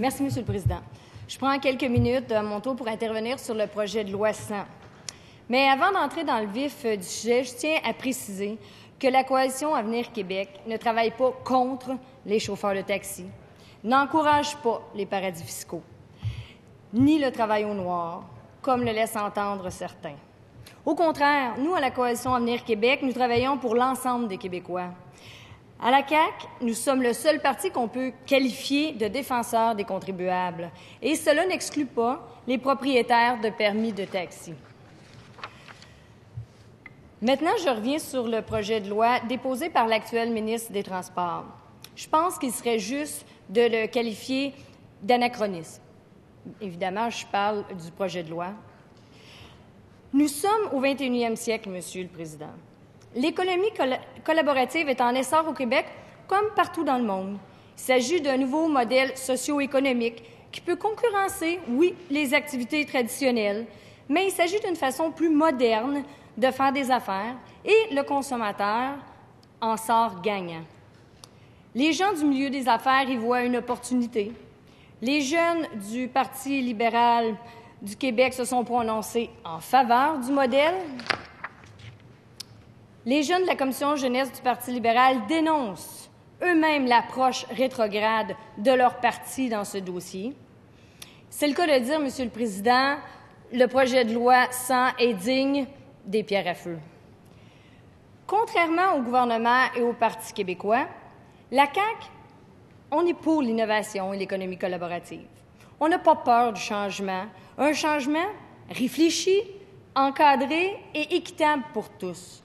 Merci, Monsieur le Président. Je prends quelques minutes à mon tour pour intervenir sur le projet de loi 100. Mais avant d'entrer dans le vif du sujet, je tiens à préciser que la Coalition Avenir Québec ne travaille pas contre les chauffeurs de taxi, n'encourage pas les paradis fiscaux, ni le travail au noir, comme le laissent entendre certains. Au contraire, nous, à la Coalition Avenir Québec, nous travaillons pour l'ensemble des Québécois. À la CAQ, nous sommes le seul parti qu'on peut qualifier de défenseur des contribuables. Et cela n'exclut pas les propriétaires de permis de taxi. Maintenant, je reviens sur le projet de loi déposé par l'actuel ministre des Transports. Je pense qu'il serait juste de le qualifier d'anachronisme. Évidemment, je parle du projet de loi. Nous sommes au 21e siècle, Monsieur le Président. L'économie collaborative est en essor au Québec comme partout dans le monde. Il s'agit d'un nouveau modèle socio-économique qui peut concurrencer, oui, les activités traditionnelles, mais il s'agit d'une façon plus moderne de faire des affaires et le consommateur en sort gagnant. Les gens du milieu des affaires y voient une opportunité. Les jeunes du Parti libéral du Québec se sont prononcés en faveur du modèle. Les jeunes de la Commission jeunesse du Parti libéral dénoncent eux-mêmes l'approche rétrograde de leur parti dans ce dossier. C'est le cas de dire, Monsieur le Président, le projet de loi 100 est digne des pierres à feu. Contrairement au gouvernement et au Parti québécois, la CAQ, on est pour l'innovation et l'économie collaborative. On n'a pas peur du changement, un changement réfléchi, encadré et équitable pour tous.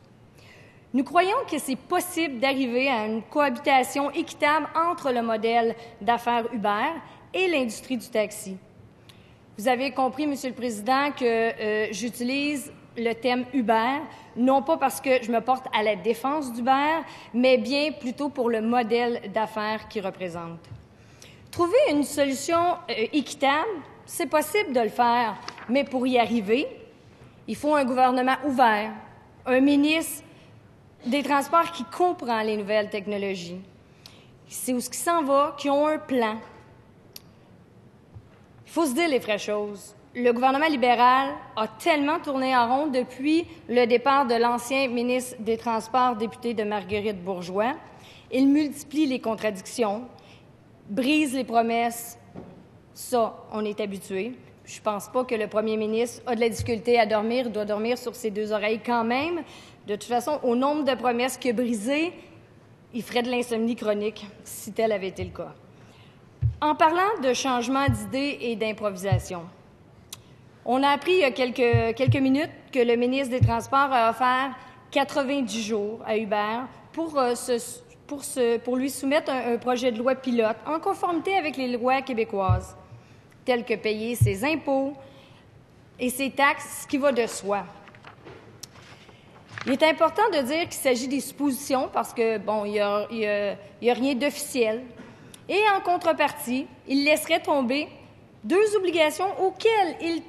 Nous croyons que c'est possible d'arriver à une cohabitation équitable entre le modèle d'affaires Uber et l'industrie du taxi. Vous avez compris, Monsieur le Président, que j'utilise le thème Uber, non pas parce que je me porte à la défense d'Uber, mais bien plutôt pour le modèle d'affaires qu'il représente. Trouver une solution équitable, c'est possible de le faire, mais pour y arriver, il faut un gouvernement ouvert, un ministre des Transports qui comprend les nouvelles technologies. C'est où ce qui s'en va, qui ont un plan. Il faut se dire les vraies choses. Le gouvernement libéral a tellement tourné en rond depuis le départ de l'ancien ministre des Transports, député de Marguerite Bourgeois. Il multiplie les contradictions, brise les promesses. Ça, on est habitué. Je ne pense pas que le premier ministre a de la difficulté à dormir. Il doit dormir sur ses deux oreilles quand même. De toute façon, au nombre de promesses qu'il a brisées, il ferait de l'insomnie chronique, si tel avait été le cas. En parlant de changement d'idées et d'improvisation, on a appris il y a quelques minutes que le ministre des Transports a offert 90 jours à Uber pour lui soumettre un projet de loi pilote en conformité avec les lois québécoises, telles que payer ses impôts et ses taxes, ce qui va de soi. Il est important de dire qu'il s'agit des suppositions parce que, bon, il y a rien d'officiel. Et en contrepartie, il laisserait tomber deux obligations auxquelles il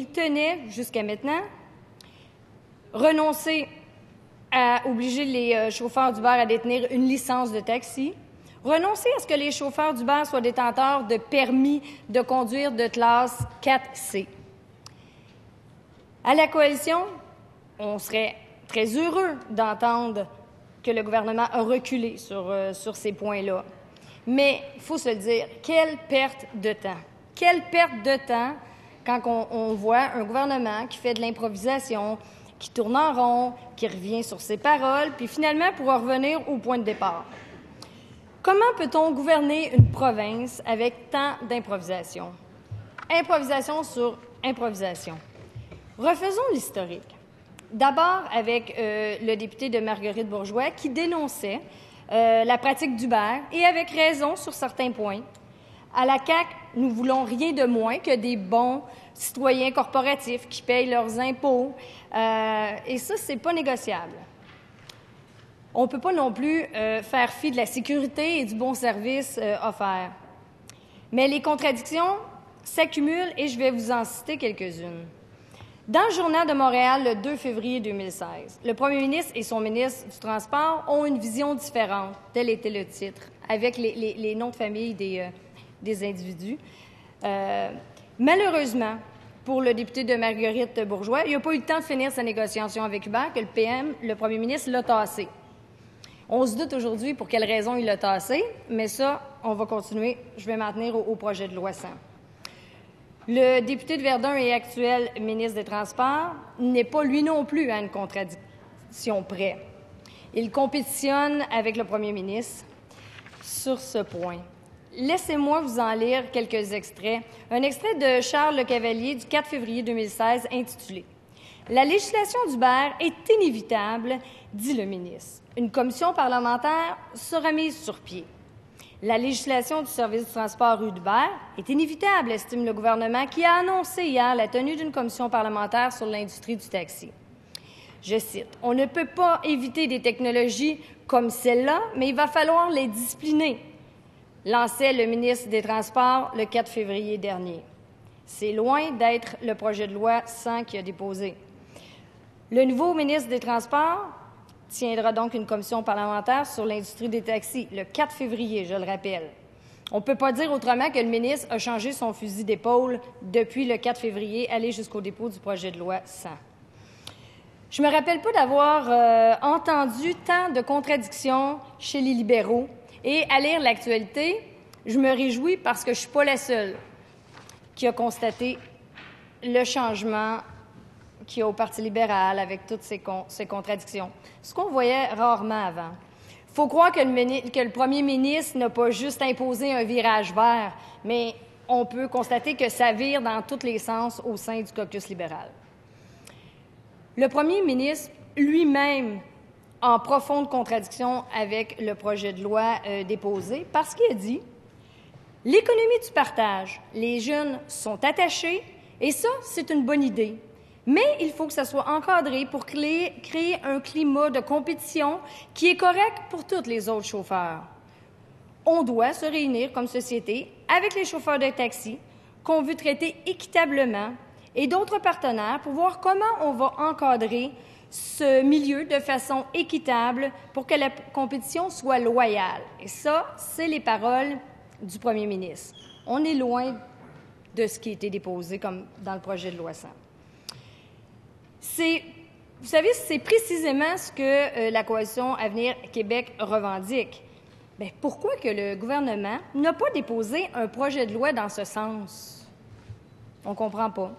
tenait jusqu'à maintenant, renoncer à obliger les chauffeurs d'Uber à détenir une licence de taxi, renoncer à ce que les chauffeurs d'Uber soient détenteurs de permis de conduire de classe 4C. À la Coalition, on serait très heureux d'entendre que le gouvernement a reculé sur ces points-là. Mais il faut se le dire, quelle perte de temps! Quelle perte de temps quand on voit un gouvernement qui fait de l'improvisation, qui tourne en rond, qui revient sur ses paroles, puis finalement pourra revenir au point de départ. Comment peut-on gouverner une province avec tant d'improvisation? Improvisation sur improvisation. Refaisons l'historique. D'abord avec le député de Marguerite Bourgeois qui dénonçait la pratique d'Uber, et avec raison sur certains points. À la CAQ, nous voulons rien de moins que des bons citoyens corporatifs qui payent leurs impôts, et ça, c'est pas négociable. On ne peut pas non plus faire fi de la sécurité et du bon service offert. Mais les contradictions s'accumulent et je vais vous en citer quelques-unes. Dans le Journal de Montréal, le 2 février 2016, le premier ministre et son ministre du Transport ont une vision différente, tel était le titre, avec les noms de famille des individus. Malheureusement, pour le député de Marguerite Bourgeois, il n'a pas eu le temps de finir sa négociation avec Hubert, que le premier ministre, l'a tassé. On se doute aujourd'hui pour quelle raison il l'a tassé, mais ça, on va continuer. Je vais m'en tenir au projet de loi 100. Le député de Verdun et actuel ministre des Transports n'est pas, lui non plus, à une contradiction près. Il compétitionne avec le premier ministre sur ce point. Laissez-moi vous en lire quelques extraits. Un extrait de Charles Lecavalier du 4 février 2016 intitulé « La législation d'Hubert est inévitable, dit le ministre. Une commission parlementaire sera mise sur pied. La législation du service du transport rue d'Hubert est inévitable, estime le gouvernement, qui a annoncé hier la tenue d'une commission parlementaire sur l'industrie du taxi. Je cite, « On ne peut pas éviter des technologies comme celle-là, mais il va falloir les discipliner », lançait le ministre des Transports le 4 février dernier. C'est loin d'être le projet de loi 100 qu'il a déposé. Le nouveau ministre des Transports tiendra donc une commission parlementaire sur l'industrie des taxis le 4 février, je le rappelle. On ne peut pas dire autrement que le ministre a changé son fusil d'épaule depuis le 4 février, aller jusqu'au dépôt du projet de loi 100. Je ne me rappelle pas d'avoir entendu tant de contradictions chez les libéraux. Et à lire l'actualité, je me réjouis parce que je ne suis pas la seule qui a constaté le changement qu'il y a au Parti libéral avec toutes ces contradictions. Ce qu'on voyait rarement avant. Il faut croire que le premier ministre n'a pas juste imposé un virage vert, mais on peut constater que ça vire dans tous les sens au sein du caucus libéral. Le premier ministre lui-même en profonde contradiction avec le projet de loi déposé, parce qu'il a dit « L'économie du partage, les jeunes sont attachés, et ça, c'est une bonne idée. Mais il faut que ça soit encadré pour créer un climat de compétition qui est correct pour tous les autres chauffeurs. On doit se réunir comme société avec les chauffeurs de taxi qu'on veut traiter équitablement et d'autres partenaires pour voir comment on va encadrer ce milieu de façon équitable pour que la compétition soit loyale. » Et ça, c'est les paroles du premier ministre. On est loin de ce qui a été déposé comme dans le projet de loi 100. Vous savez, c'est précisément ce que la Coalition Avenir Québec revendique. Bien, pourquoi que le gouvernement n'a pas déposé un projet de loi dans ce sens? On ne comprend pas.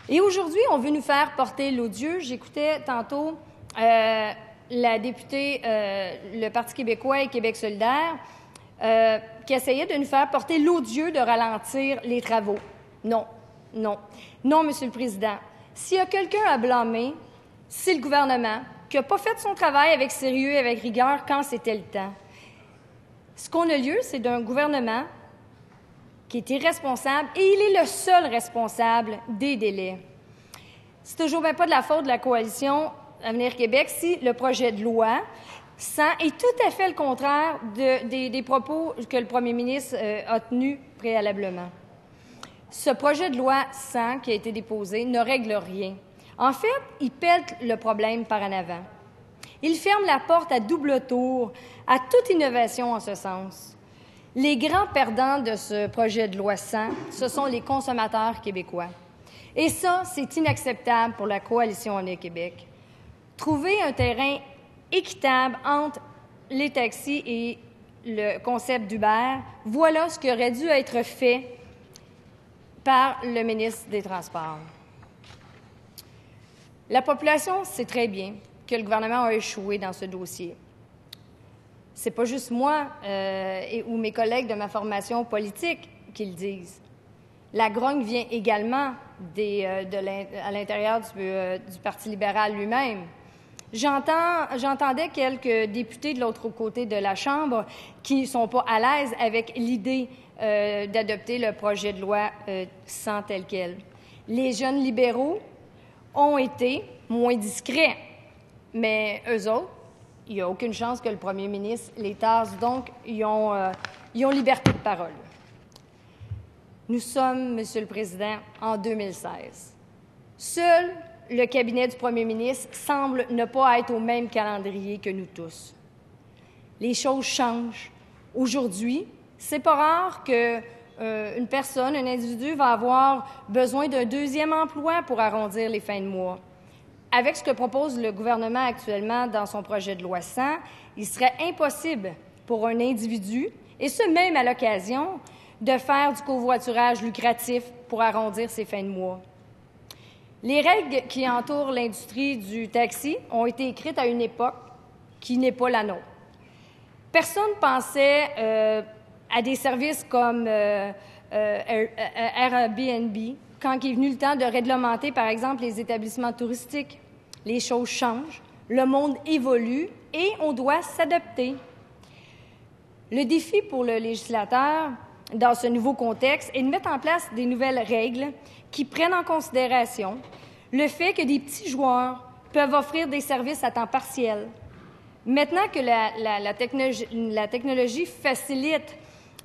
Et aujourd'hui, on veut nous faire porter l'odieux. J'écoutais tantôt la députée, le Parti québécois et Québec solidaire, qui essayait de nous faire porter l'odieux de ralentir les travaux. Non, non, non, Monsieur le Président. S'il y a quelqu'un à blâmer, c'est le gouvernement qui n'a pas fait son travail avec sérieux et avec rigueur quand c'était le temps. Ce qu'on a lieu, c'est d'un gouvernement qui est irresponsable, et il est le seul responsable des délais. C'est toujours bien pas de la faute de la Coalition Avenir Québec si le projet de loi 100 est tout à fait le contraire des propos que le premier ministre a tenus préalablement. Ce projet de loi 100 qui a été déposé ne règle rien. En fait, il pèle le problème par en avant. Il ferme la porte à double tour à toute innovation en ce sens. Les grands perdants de ce projet de loi 100, ce sont les consommateurs québécois. Et ça, c'est inacceptable pour la Coalition Avenir Québec. Trouver un terrain équitable entre les taxis et le concept d'Uber, voilà ce qui aurait dû être fait par le ministre des Transports. La population sait très bien que le gouvernement a échoué dans ce dossier. C'est pas juste moi ou mes collègues de ma formation politique qui le disent. La grogne vient également à l'intérieur du Parti libéral lui-même. J'entendais quelques députés de l'autre côté de la Chambre qui ne sont pas à l'aise avec l'idée d'adopter le projet de loi 100 tel quel. Les jeunes libéraux ont été moins discrets, mais eux autres, il n'y a aucune chance que le premier ministre les tasse, donc ils ont liberté de parole. Nous sommes, Monsieur le Président, en 2016. Seul le cabinet du premier ministre semble ne pas être au même calendrier que nous tous. Les choses changent. Aujourd'hui, C'est pas rare que une personne, un individu va avoir besoin d'un deuxième emploi pour arrondir les fins de mois. Avec ce que propose le gouvernement actuellement dans son projet de loi 100, il serait impossible pour un individu, et ce même à l'occasion, de faire du covoiturage lucratif pour arrondir ses fins de mois. Les règles qui entourent l'industrie du taxi ont été écrites à une époque qui n'est pas la nôtre. Personne ne pensait à des services comme Airbnb quand il est venu le temps de réglementer, par exemple, les établissements touristiques. Les choses changent, le monde évolue et on doit s'adapter. Le défi pour le législateur, dans ce nouveau contexte, est de mettre en place des nouvelles règles qui prennent en considération le fait que des petits joueurs peuvent offrir des services à temps partiel. Maintenant que la technologie facilite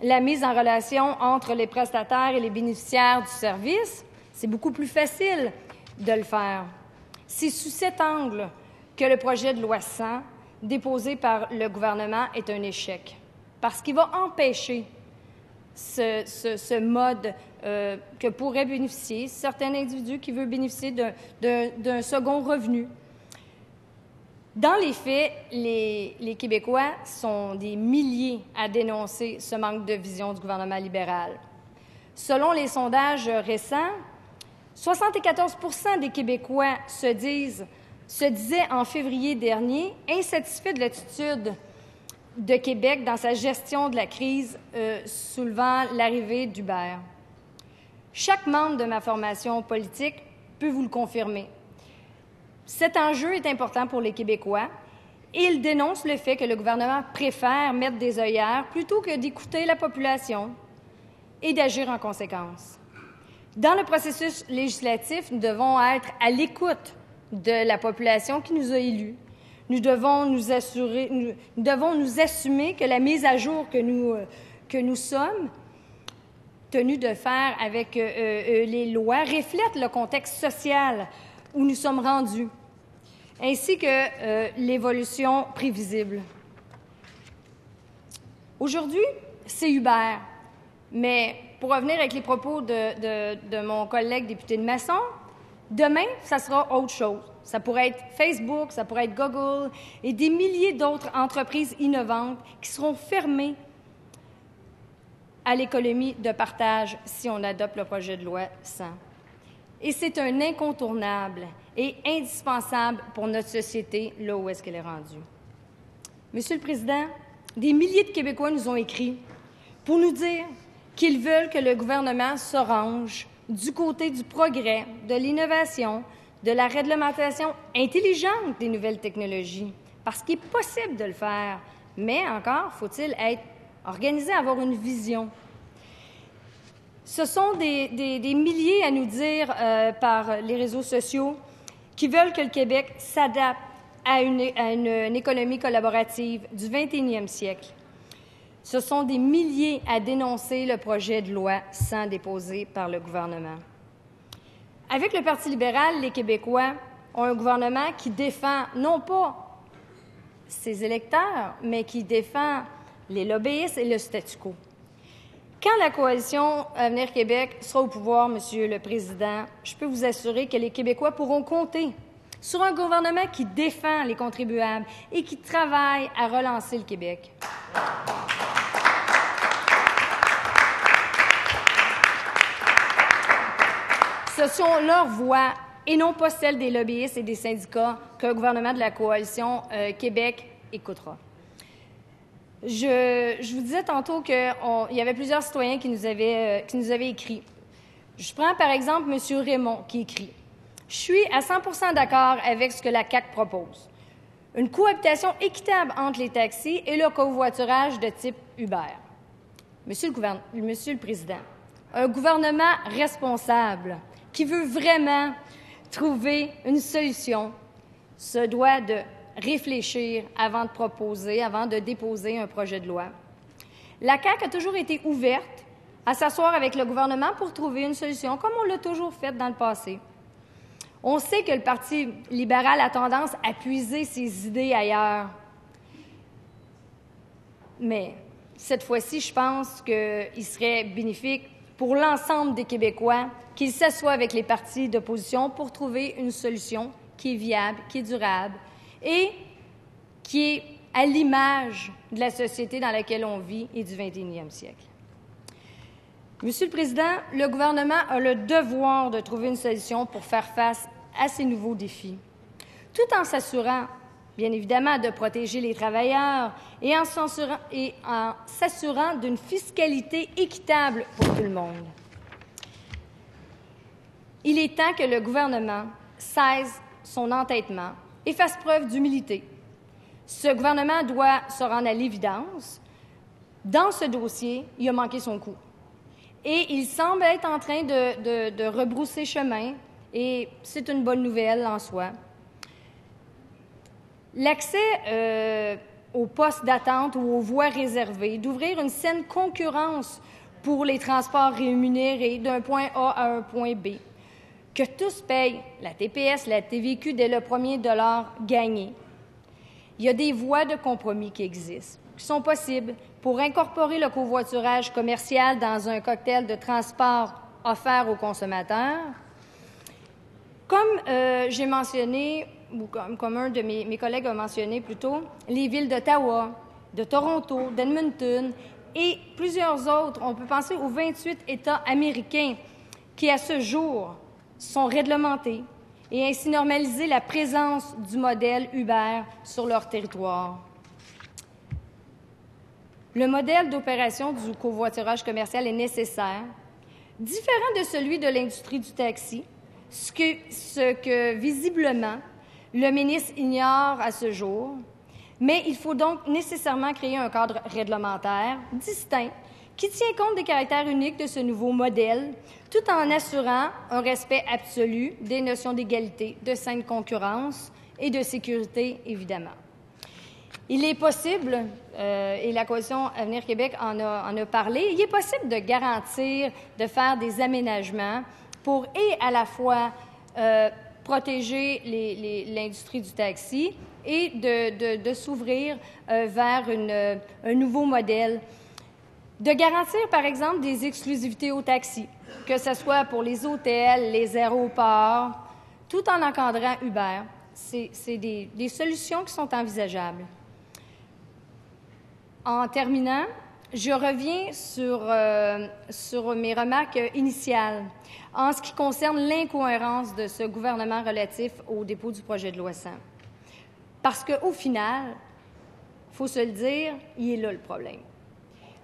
la mise en relation entre les prestataires et les bénéficiaires du service, c'est beaucoup plus facile de le faire. C'est sous cet angle que le projet de loi 100, déposé par le gouvernement, est un échec, parce qu'il va empêcher ce mode que pourraient bénéficier certains individus qui veulent bénéficier d'un second revenu. Dans les faits, les Québécois sont des milliers à dénoncer ce manque de vision du gouvernement libéral. Selon les sondages récents, 74 % des Québécois se disaient en février dernier insatisfaits de l'attitude de Québec dans sa gestion de la crise soulevant l'arrivée d'Uber. Chaque membre de ma formation politique peut vous le confirmer. Cet enjeu est important pour les Québécois et il dénonce le fait que le gouvernement préfère mettre des œillères plutôt que d'écouter la population et d'agir en conséquence. Dans le processus législatif, nous devons être à l'écoute de la population qui nous a élus. Nous devons nous assumer que la mise à jour que nous sommes tenus de faire avec les lois reflète le contexte social où nous sommes rendus, ainsi que l'évolution prévisible. Aujourd'hui, c'est Uber, mais pour revenir avec les propos de mon collègue député de Masson, demain, ça sera autre chose. Ça pourrait être Facebook, ça pourrait être Google et des milliers d'autres entreprises innovantes qui seront fermées à l'économie de partage si on adopte le projet de loi 100. Et c'est un incontournable et indispensable pour notre société, là où est-ce qu'elle est rendue. Monsieur le Président, des milliers de Québécois nous ont écrit pour nous dire qu'ils veulent que le gouvernement se range du côté du progrès, de l'innovation, de la réglementation intelligente des nouvelles technologies, parce qu'il est possible de le faire, mais encore faut-il être organisé, avoir une vision. Ce sont des milliers à nous dire par les réseaux sociaux qui veulent que le Québec s'adapte à une économie collaborative du 21e siècle. Ce sont des milliers à dénoncer le projet de loi 100 déposé par le gouvernement. Avec le Parti libéral, les Québécois ont un gouvernement qui défend non pas ses électeurs, mais qui défend les lobbyistes et le statu quo. Quand la coalition Avenir Québec sera au pouvoir, Monsieur le Président, je peux vous assurer que les Québécois pourront compter sur un gouvernement qui défend les contribuables et qui travaille à relancer le Québec. Ce sont leurs voix et non pas celles des lobbyistes et des syndicats qu'un gouvernement de la coalition Québec écoutera. Je vous disais tantôt qu'il y avait plusieurs citoyens qui nous avaient écrit. Je prends par exemple M. Raymond qui écrit « Je suis à 100% d'accord avec ce que la CAQ propose. Une cohabitation équitable entre les taxis et le covoiturage de type Uber. Monsieur le Président, un gouvernement responsable qui veut vraiment trouver une solution se doit de réfléchir avant de proposer, avant de déposer un projet de loi. La CAQ a toujours été ouverte à s'asseoir avec le gouvernement pour trouver une solution, comme on l'a toujours fait dans le passé. On sait que le Parti libéral a tendance à puiser ses idées ailleurs. Mais cette fois-ci, je pense qu'il serait bénéfique pour l'ensemble des Québécois qu'ils s'assoient avec les partis d'opposition pour trouver une solution qui est viable, qui est durable et qui est à l'image de la société dans laquelle on vit et du 21e siècle. Monsieur le Président, le gouvernement a le devoir de trouver une solution pour faire face à ces nouveaux défis, tout en s'assurant, bien évidemment, de protéger les travailleurs et en s'assurant d'une fiscalité équitable pour tout le monde. Il est temps que le gouvernement cesse son entêtement et fasse preuve d'humilité. Ce gouvernement doit se rendre à l'évidence. Dans ce dossier, il a manqué son coup. Et il semble être en train de rebrousser chemin, et c'est une bonne nouvelle en soi. L'accès aux postes d'attente ou aux voies réservées, d'ouvrir une saine concurrence pour les transports rémunérés d'un point A à un point B, que tous payent la TPS, la TVQ dès le premier dollar gagné. Il y a des voies de compromis qui existent, qui sont possibles pour incorporer le covoiturage commercial dans un cocktail de transport offert aux consommateurs. Comme j'ai mentionné, ou comme un de mes collègues a mentionné plus tôt, les villes d'Ottawa, de Toronto, d'Edmonton et plusieurs autres, on peut penser aux 28 États américains qui, à ce jour, sont réglementés et ainsi normaliser la présence du modèle Uber sur leur territoire. Le modèle d'opération du covoiturage commercial est nécessaire, différent de celui de l'industrie du taxi, ce que visiblement le ministre ignore à ce jour, mais il faut donc nécessairement créer un cadre réglementaire distinct qui tient compte des caractères uniques de ce nouveau modèle, tout en assurant un respect absolu des notions d'égalité, de saine concurrence et de sécurité, évidemment. Il est possible, et la Coalition Avenir Québec en a parlé, il est possible de garantir, de faire des aménagements pour et à la fois protéger l'industrie du taxi et de s'ouvrir vers un nouveau modèle. De garantir, par exemple, des exclusivités aux taxis, que ce soit pour les hôtels, les aéroports, tout en encadrant Uber. C'est des solutions qui sont envisageables. En terminant, je reviens sur mes remarques initiales en ce qui concerne l'incohérence de ce gouvernement relatif au dépôt du projet de loi 100. Parce qu'au final, il faut se le dire, il est là le problème.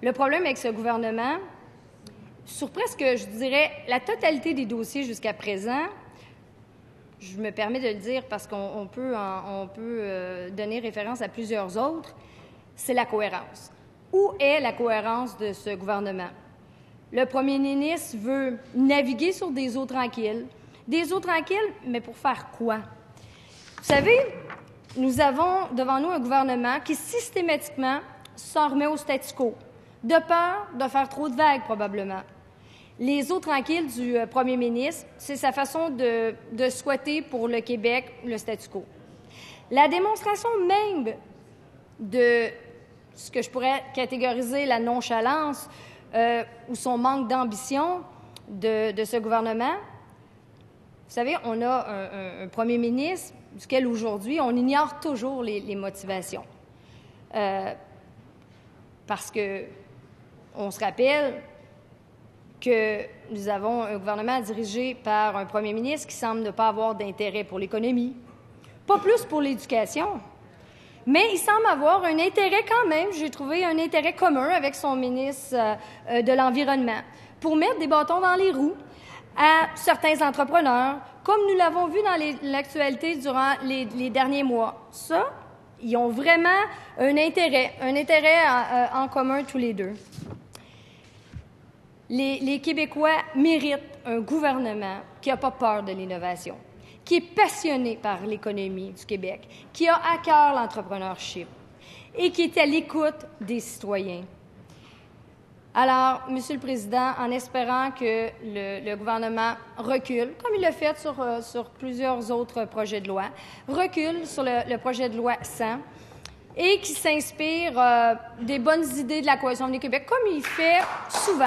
Le problème avec ce gouvernement, sur presque, je dirais, la totalité des dossiers jusqu'à présent, je me permets de le dire parce qu'on peut donner référence à plusieurs autres, c'est la cohérence. Où est la cohérence de ce gouvernement? Le premier ministre veut naviguer sur des eaux tranquilles. Des eaux tranquilles, mais pour faire quoi? Vous savez, nous avons devant nous un gouvernement qui systématiquement s'en remet au statu quo, de peur de faire trop de vagues, probablement. Les eaux tranquilles du premier ministre, c'est sa façon de souhaiter pour le Québec le statu quo. La démonstration même de ce que je pourrais catégoriser la nonchalance ou son manque d'ambition de ce gouvernement, vous savez, on a un premier ministre duquel aujourd'hui on ignore toujours les motivations. Parce que on se rappelle que nous avons un gouvernement dirigé par un premier ministre qui semble ne pas avoir d'intérêt pour l'économie, pas plus pour l'éducation, mais il semble avoir un intérêt quand même, j'ai trouvé un intérêt commun avec son ministre de l'Environnement, pour mettre des bâtons dans les roues à certains entrepreneurs, comme nous l'avons vu dans l'actualité durant les derniers mois. Ça, ils ont vraiment un intérêt en commun tous les deux. Les Québécois méritent un gouvernement qui n'a pas peur de l'innovation, qui est passionné par l'économie du Québec, qui a à cœur l'entrepreneurship et qui est à l'écoute des citoyens. Alors, Monsieur le Président, en espérant que le gouvernement recule, comme il l'a fait sur plusieurs autres projets de loi, recule sur le projet de loi 100, et qui s'inspire des bonnes idées de la Coalition Avenir Québec, comme il fait souvent.